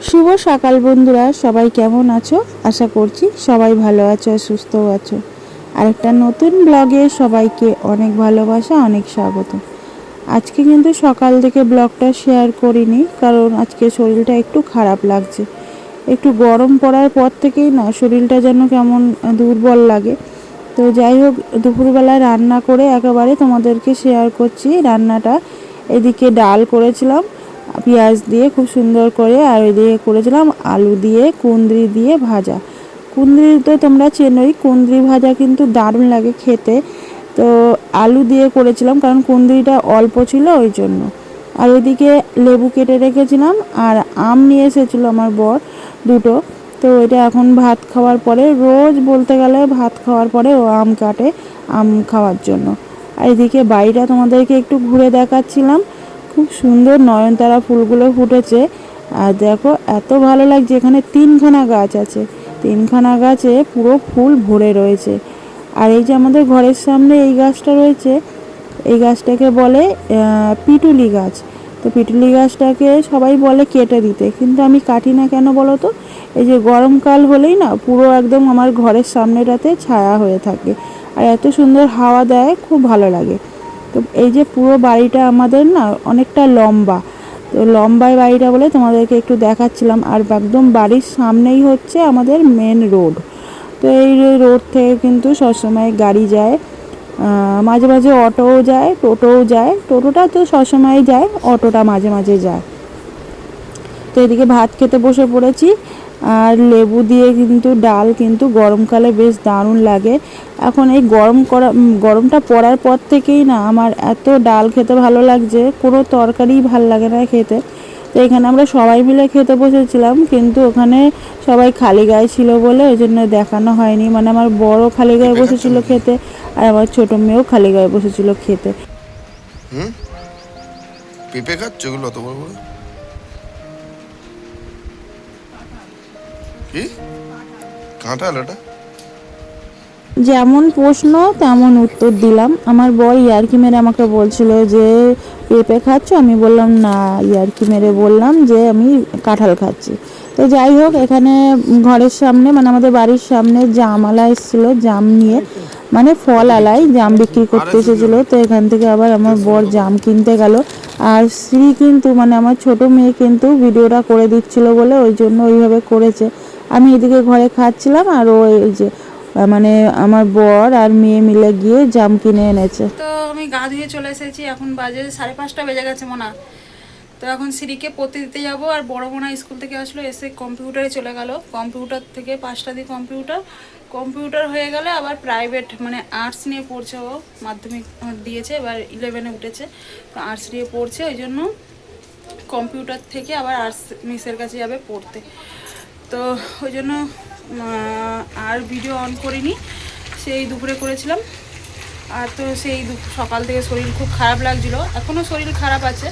শুভ সকাল বন্ধুরা, সবাই কেমন আছো? আশা করছি সবাই ভালো আছো আর সুস্থও আছো। আরেকটা নতুন ব্লগে সবাইকে অনেক ভালোবাসা, অনেক স্বাগত। আজকে কিন্তু সকাল থেকে ব্লগটা শেয়ার করিনি, কারণ আজকে শরীরটা একটু খারাপ লাগছে। একটু গরম পড়ার পর থেকেই না শরীরটা যেন কেমন দুর্বল লাগে। তো যাই হোক, দুপুরবেলায় রান্না করে একেবারে তোমাদেরকে শেয়ার করছি রান্নাটা। এদিকে ডাল করেছিলাম পেঁয়াজ দিয়ে খুব সুন্দর করে, আর ওইদিকে করেছিলাম আলু দিয়ে কুঁদরি দিয়ে ভাজা। কুঁদরি তো তোমরা চেনোই, কুঁদরি ভাজা কিন্তু দারুণ লাগে খেতে। তো আলু দিয়ে করেছিলাম কারণ কুঁদরিটা অল্প ছিল ওই জন্য। আর ওইদিকে লেবু কেটে রেখেছিলাম, আর আম নিয়ে এসেছিলো আমার বর দুটো। তো এটা এখন ভাত খাওয়ার পরে, রোজ বলতে গেলে ভাত খাওয়ার পরে ও আম কাটে আম খাওয়ার জন্য। আর এদিকে বাড়িটা তোমাদেরকে একটু ঘুরে দেখাচ্ছিলাম। খুব সুন্দর নয়নতারা ফুলগুলো ফুটেছে। আর দেখো এত ভালো লাগছে, এখানে তিনখানা গাছ আছে, তিনখানা গাছে পুরো ফুল ভরে রয়েছে। আর এই যে আমাদের ঘরের সামনে এই গাছটা রয়েছে, এই গাছটাকে বলে পিটুলি গাছ। তো পিটুলি গাছটাকে সবাই বলে কেটে দিতে, কিন্তু আমি কাটি না কেন বলো তো? এই যে গরমকাল হলেই না পুরো একদম আমার ঘরের সামনেটাতে ছায়া হয়ে থাকে, আর এত সুন্দর হাওয়া দেয়, খুব ভালো লাগে। তো এই যে পুরো বাড়িটা আমাদের না অনেকটা লম্বা, তো লম্বায় বাড়িটা বলে তোমাদেরকে একটু দেখাচ্ছিলাম। আর একদম বাড়ির সামনেই হচ্ছে আমাদের মেন রোড। তো এই রোড থেকে কিন্তু সবসময় গাড়ি যায়, মাঝে মাঝে অটোও যায়, টোটোও যায়। টোটোটা তো সবসময় যায়, অটোটা মাঝে মাঝে যায়। তো এদিকে ভাত খেতে বসে পড়েছি, আর লেবু দিয়ে কিন্তু ডাল কিন্তু গরমকালে বেশ দারুণ লাগে। এখন এই গরমটা পড়ার পর থেকেই না আমার এত ডাল খেতে ভালো লাগছে, কোনো তরকারিই ভাল লাগে না খেতে। তো এখানে আমরা সবাই মিলে খেতে বসেছিলাম, কিন্তু ওখানে সবাই খালি গায়ে ছিল বলে ওই জন্য দেখানো হয়নি। মানে আমার বড় খালি গায়ে পেঁপে খাচ্ছ বসেছিল নাকি? খেতে, আর আমার ছোটো মেয়েও খালি গায়ে বসেছিল খেতে। হুম, পেঁপে খাচ্ছ এগুলো অত বড় বড়? কি কাঁঠাল এটা? যেমন প্রশ্ন তেমন উত্তর দিলাম। আমার বর ইয়ার্কি মেরে আমাকে বলছিল যে পেঁপে খাচ্ছ, আমি বললাম না, ইয়ার্কি মেরে বললাম যে আমি কাঁঠাল খাচ্ছি। তো যাই হোক, এখানে ঘরের সামনে মানে আমাদের বাড়ির সামনে জামওয়ালা এসেছিলো জাম নিয়ে, মানে ফল আলাই জাম বিক্রি করতে এসেছিলো। তো এখান থেকে আবার আমার বর জাম কিনতে গেল। আর শ্রী কিন্তু মানে আমার ছোট মেয়ে কিন্তু ভিডিওটা করে দিচ্ছিল বলে ওই জন্য ওইভাবে করেছে। আমি এদিকে ঘরে খাচ্ছিলাম, আর ও এই যে মানে আমার বর আর মেয়ে মিলে গিয়ে জাম কিনে এনেছে। তো আমি গা ধুয়ে চলে এসেছি, এখন বাজে 5:30 বেজে গেছে মোনা। তো এখন সিঁড়িকে পড়তে দিতে যাবো। আর বড় মোনা স্কুল থেকে আসলো, এসে কম্পিউটারে চলে গেল। কম্পিউটার থেকে 5টা দিয়ে কম্পিউটার হয়ে গেলে আবার প্রাইভেট মানে আর্টস নিয়ে পড়ছে। ও মাধ্যমিক দিয়েছে, এবার 11-এ উঠেছে। তো আর্টস নিয়ে পড়ছে, ওই জন্য কম্পিউটার থেকে আবার আর্টস মিসের কাছে যাবে পড়তে। তো ওই জন্য আর ভিডিও অন করিনি, সেই দুপুরে করেছিলাম। আর তো সেই সকাল থেকে শরীর খুব খারাপ লাগছিলো, এখনও শরীর খারাপ আছে।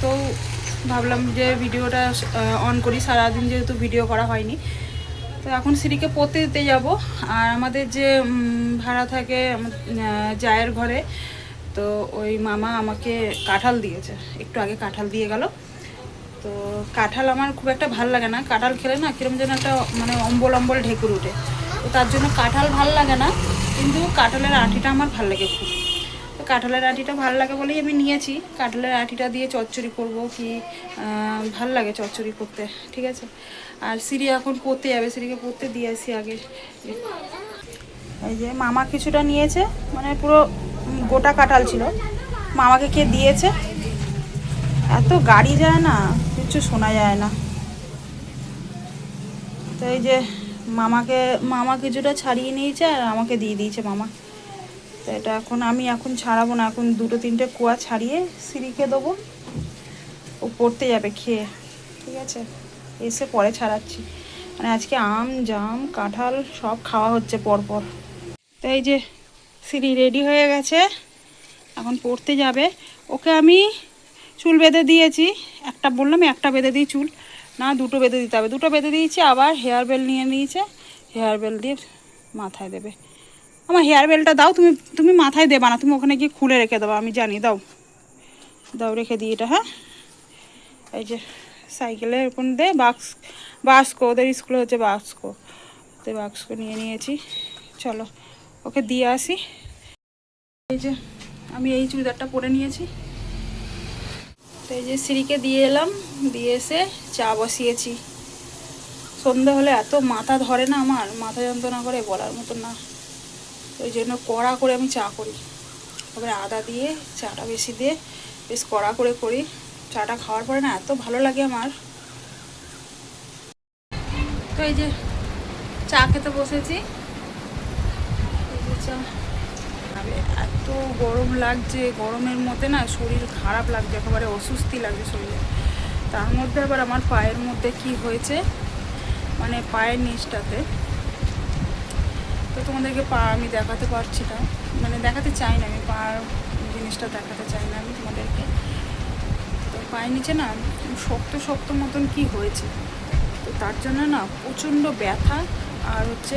তো ভাবলাম যে ভিডিওটা অন করি, সারাদিন যেহেতু ভিডিও করা হয়নি। তো এখন সিঁড়িকে পড়তে দিতে যাব। আর আমাদের যে ভাড়া থাকে জায়ের ঘরে, তো ওই মামা আমাকে কাঁঠাল দিয়েছে, একটু আগে কাঁঠাল দিয়ে গেল। তো কাঁঠাল আমার খুব একটা ভাল লাগে না, কাঁঠাল খেলে না কিরম যেন একটা মানে অম্বল অম্বল ঢেকুর উঠে। তো তার জন্য কাঁঠাল ভাল লাগে না, কিন্তু কাঁঠালের আঁটিটা আমার ভাল লাগে খুব। তো কাঁঠালের আঁটিটা ভাল লাগে বলেই আমি নিয়েছি। কাঁঠালের আঁটিটা দিয়ে চচ্চড়ি করব কি, ভাল লাগে চচ্চড়ি করতে, ঠিক আছে। আর সিঁড়ি এখন পড়তে যাবে, সিঁড়িকে পড়তে দিয়ে আসি আগে। এই যে মামা কিছুটা নিয়েছে, মানে পুরো গোটা কাঁঠাল ছিল, মামাকে কে দিয়েছে। এত গাড়ি যায় না, কিছু শোনা যায় না। তো এই যে মামা কিছুটা ছাড়িয়ে নিয়েছে, আর আমাকে দিয়ে দিয়েছে মামা। তো এটা আমি এখন ছাড়াবো না, এখন 2-3টে কোয়া ছাড়িয়ে সিঁড়িকে দেবো, ও পড়তে যাবে খেয়ে, ঠিক আছে। এসে পরে ছাড়াচ্ছি, মানে আজকে আম জাম কাঁঠাল সব খাওয়া হচ্ছে পরপর। তো এই যে সিঁড়ি রেডি হয়ে গেছে, এখন পড়তে যাবে। ওকে আমি চুল বেঁধে দিয়েছি, একটা বললাম একটা বেঁধে দিই চুল, না 2টো বেঁধে দিতে হবে। 2টো বেঁধে দিয়েছি, আবার হেয়ার বেল নিয়ে নিয়েছে, হেয়ার বেল দিয়ে মাথায় দেবে। আমার হেয়ার বেলটা দাও, তুমি মাথায় দেবা না, তুমি ওখানে গিয়ে খুলে রেখে দেবো, আমি জানি। দাও রেখে দিই এটা। হ্যাঁ, এই যে সাইকেলের ওপর দিয়ে বাস্ক ওদের স্কুলে হচ্ছে বাস্ক, তো বাক্স নিয়ে নিয়েছি। চলো ওকে দিয়ে আসি। এই যে আমি এই চুড়িদারটা পরে নিয়েছি, তো এই যে সিঁড়িকে দিয়ে এলাম, দিয়ে এসে চা বসিয়েছি। সন্ধে হলে এত মাথা ধরে না, আমার মাথা যন্ত্রণা করে বলার মতো না, ওই জন্য কড়া করে আমি চা করি। তারপরে আদা দিয়ে চাটা বেশি দিয়ে বেশ কড়া করে করি। চাটা খাওয়ার পরে না এত ভালো লাগে আমার। তো এই যে চা খেতে বসেছি, এই যে চা। এত গরম লাগছে, গরমের মধ্যে না শরীর খারাপ লাগছে, একেবারে অসুস্থি লাগছে শরীরে। তার মধ্যে আবার আমার পায়ের মধ্যে কি হয়েছে, মানে পায়ের নিচটাতে, তো তোমাদেরকে পা আমি দেখাতে পারছি না, মানে দেখাতে চাই না, আমি পা জিনিসটা দেখাতে চাই না আমি তোমাদেরকে। তো পায়ের নিচে না শক্ত শক্ত মতন কি হয়েছে, তো তার জন্য না প্রচণ্ড ব্যথা। আর হচ্ছে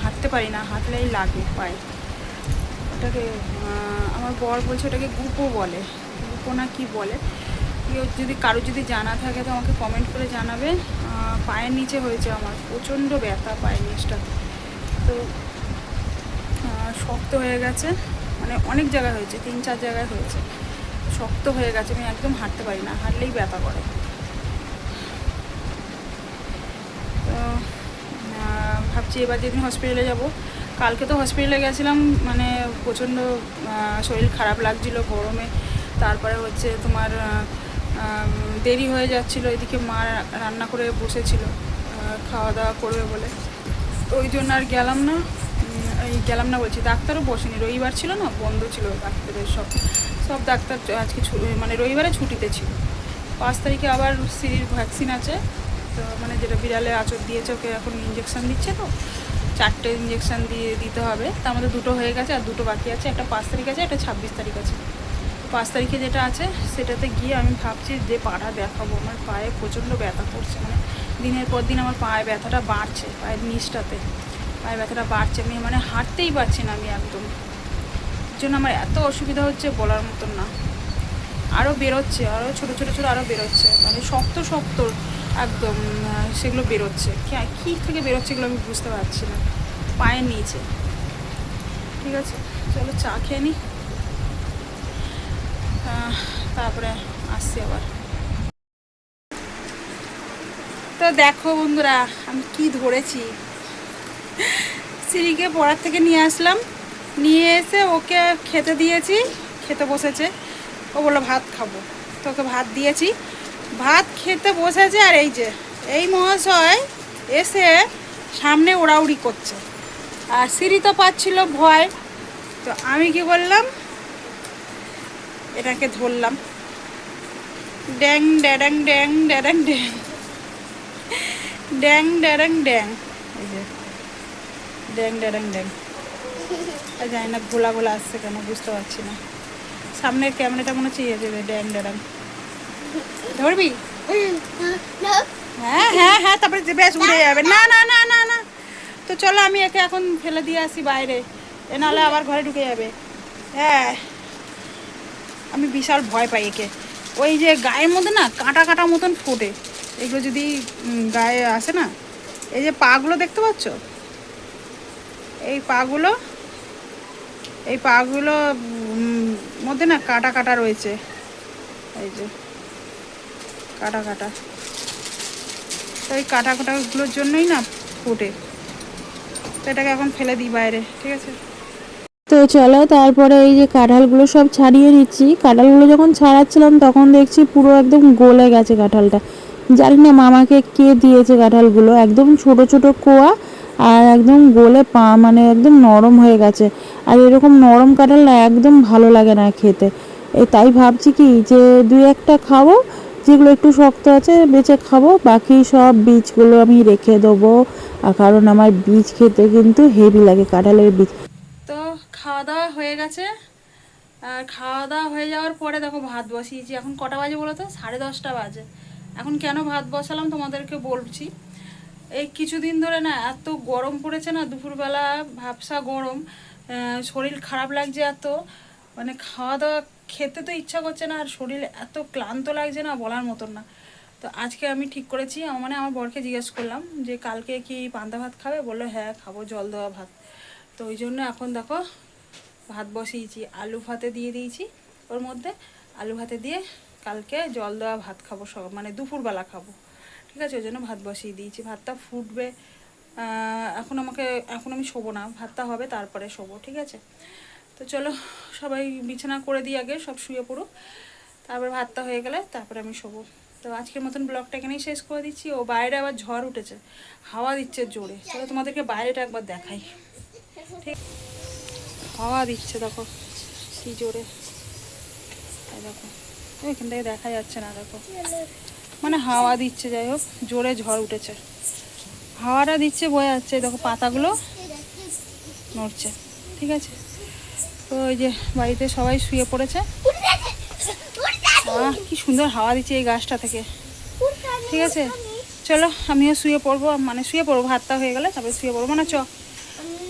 হাঁটতে পারি না, হাঁটলেই লাগে পায়ে। ওটাকে আমার বর বলছে ওটাকে গুপো বলে, গুপো না কি বলে। কেউ যদি কারো যদি জানা থাকে তো আমাকে কমেন্ট করে জানাবে। পায়ের নিচে হয়েছে আমার প্রচণ্ড ব্যথা পায়ের নিচটা, তো শক্ত হয়ে গেছে, মানে অনেক জায়গায় হয়েছে, 3-4 জায়গায় হয়েছে, শক্ত হয়ে গেছে। আমি একদম হাঁটতে পারি না, হাঁটলেই ব্যথা করে। তো ভাবছি এবার যেদিন হসপিটালে যাব, কালকে তো হসপিটালে গেছিলাম, মানে প্রচণ্ড শরীর খারাপ লাগছিল গরমে। তারপরে হচ্ছে তোমার দেরি হয়ে যাচ্ছিলো, এদিকে মা রান্না করে বসেছিল খাওয়া দাওয়া করবে বলে, তো ওই জন্য আর গেলাম না। গেলাম না বলছি, ডাক্তারও বসেনি, রবিবার ছিল না, বন্ধ ছিল ডাক্তারের সব ডাক্তার আজকে মানে রবিবারে ছুটিতে ছিল। 5 তারিখে আবার সিরির ভ্যাকসিন আছে, তো মানে যেটা বিড়ালে আঁচড় দিয়েছে ওকে এখন ইঞ্জেকশান দিচ্ছে, তো 4টে ইঞ্জেকশান দিতে হবে। তার মধ্যে 2টো হয়ে গেছে আর 2টো বাকি আছে, একটা 5 তারিখ আছে, একটা 26 তারিখ আছে। 5 তারিখে যেটা আছে সেটাতে গিয়ে আমি ভাবছি যে পাটা দেখাবো। আমার পায়ে প্রচণ্ড ব্যথা করছে, মানে দিনের পর দিন আমার পায়ে ব্যথাটা বাড়ছে, পায়ের নিচটাতে পায়ে ব্যথাটা বাড়ছে, আমি মানে হাঁটতেই পারছি না আমি একদম। এর জন্য আমার এত অসুবিধা হচ্ছে বলার মতন না। আরও বেরোচ্ছে, আরও ছোটো ছোটো ছোটো আরও বেরোচ্ছে, মানে শক্ত শক্ত একদম সেগুলো বেরোচ্ছে। কী থেকে বেরোচ্ছে এগুলো আমি বুঝতে পারছি না পায়ের নিচে। ঠিক আছে, চলো চা খেয়ে নিই, তারপরে আসছি আবার। তো দেখো বন্ধুরা আমি কি ধরেছি, সিঁড়িকে পড়ার থেকে নিয়ে আসলাম, নিয়ে এসে ওকে খেতে দিয়েছি, খেতে বসেছে। ও বললো ভাত খাবো, তো ওকে ভাত দিয়েছি, ভাত খেতে বসেছে। আর এই যে এই মহাশয় এসে সামনে ওড়াউড়ি করছে, আর সিঁড়ি তো পাচ্ছিল ভয়, তো আমি কি করলাম, এটাকে ধরলাম, ড্যাং ড্যাডাং ড্যাং ড্যাডাং ড্যাং ড্যাং ড্যাডাং ড্যাং, এই যে ড্যাং ড্যাডাং ড্যাং। জানি না ঘোলা ঘোলা আসছে কেন বুঝতে পারছি না, সামনের ক্যামেরাটা মনে হচ্ছে ইয়ে দেবে, ড্যাং ড্যাডাং। ধরবি? হ্যাঁ হ্যাঁ হ্যাঁ, তারপরে বেশ উড়ে যাবে। না না না না না, তো চলো আমি একে এখন ফেলে দিয়ে আসি বাইরে, এ নাহলে আবার ঘরে ঢুকে যাবে। হ্যাঁ আমি বিশাল ভয় পাই একে, ওই যে গায়ের মধ্যে না কাঁটা কাঁটা মতন ফোটে, এগুলো যদি গায়ে আসে না, এই যে পাগুলো দেখতে পাচ্ছ, এই পাগুলো, এই পাগুলো মধ্যে না কাটা কাটা রয়েছে, এই যে কাটা কাটা, তো এই কাটা কাটাগুলোর জন্যই না ফোটে, তো এটাকে এখন ফেলে দিই বাইরে। ঠিক আছে, তো চলো তারপরে এই যে কাঁঠালগুলো সব ছাড়িয়ে নিচ্ছি। কাঁঠালগুলো যখন ছাড়াচ্ছিলাম তখন দেখছি পুরো একদম গলে গেছে কাঁঠালটা। জানি না মামাকে কে দিয়েছে কাঁঠালগুলো, একদম ছোট ছোট কোয়া, আর একদম গলে মানে একদম নরম হয়ে গেছে। আর এরকম নরম কাঁঠাল না একদম ভালো লাগে না খেতে। তাই ভাবছি কি যে 2-1টা খাবো, যেগুলো একটু শক্ত আছে বেঁচে খাবো, বাকি সব বীজগুলো আমি রেখে দেবো। কারণ আমার বীজ খেতে কিন্তু হেভি লাগে, কাঁঠালের বীজ। তো খাওয়া দাওয়া হয়ে গেছে, আর খাওয়া দাওয়া হয়ে যাওয়ার পরে দেখো ভাত বসিয়েছি। এখন কটা বাজে বলো তো? 10:30 বাজে। এখন কেন ভাত বসালাম তোমাদেরকে বলছি। এই কিছুদিন ধরে না এত গরম পড়েছে না, দুপুরবেলা ভাবসা গরম, শরীর খারাপ লাগছে এত, মানে খাওয়া দাওয়া খেতে তো ইচ্ছা করছে না, আর শরীর এত ক্লান্ত লাগছে না বলার মতন না। তো আজকে আমি ঠিক করেছি, মানে আমার বরকে জিজ্ঞেস করলাম যে কালকে কি পান্তা ভাত খাবে, বললো হ্যাঁ খাবো, জল দেওয়া ভাত। তো ওই জন্য এখন দেখো ভাত বসিয়েছি, আলু ভাতে দিয়ে দিয়েছি ওর মধ্যে, আলু ভাতে দিয়ে কালকে জল দেওয়া ভাত খাবো, সব মানে দুপুরবেলা খাবো, ঠিক আছে। ওই জন্য ভাত বসিয়ে দিয়েছি, ভাতটা ফুটবে। এখন আমি শোবো না, ভাতটা হবে তারপরে শোবো, ঠিক আছে। তো চলো সবাই বিছানা করে দিই, আগে সব শুয়ে পড়ুক, তারপর ভাতটা হয়ে গেলে তারপরে আমি শোবো। তো আজকের মতন ব্লগটা এখানেই শেষ করে দিচ্ছি। ও বাইরে আবার ঝড় উঠেছে, হাওয়া দিচ্ছে জোরে, চলো তোমাদেরকে বাইরেটা একবার দেখাই। ঠিক, হাওয়া দিচ্ছে দেখো কি জোরে, এই দেখো এখান থেকে দেখা যাচ্ছে না, দেখো মানে হাওয়া দিচ্ছে, যাই হোক জোরে ঝড় উঠেছে, হাওয়াটা দিচ্ছে বয়ে যাচ্ছে, দেখো পাতাগুলো নড়ছে, ঠিক আছে। তো ওই যে বাড়িতে সবাই শুয়ে পড়েছে, কি সুন্দর হাওয়া দিচ্ছে এই গাছটা থেকে, ঠিক আছে। চলো আমিও শুয়ে পড়বো, মানে শুয়ে পড়বো, ভাতটা হয়ে গেলে তারপরে শুয়ে পড়বো না,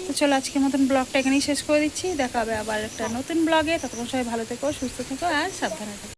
তো চলো আজকের মতন ব্লগটা এখানেই শেষ করে দিচ্ছি। দেখা হবে আবার একটা নতুন ব্লগে, ততক্ষণ সবাই ভালো থেকো, সুস্থ থেকো আর সাবধানে থেকো।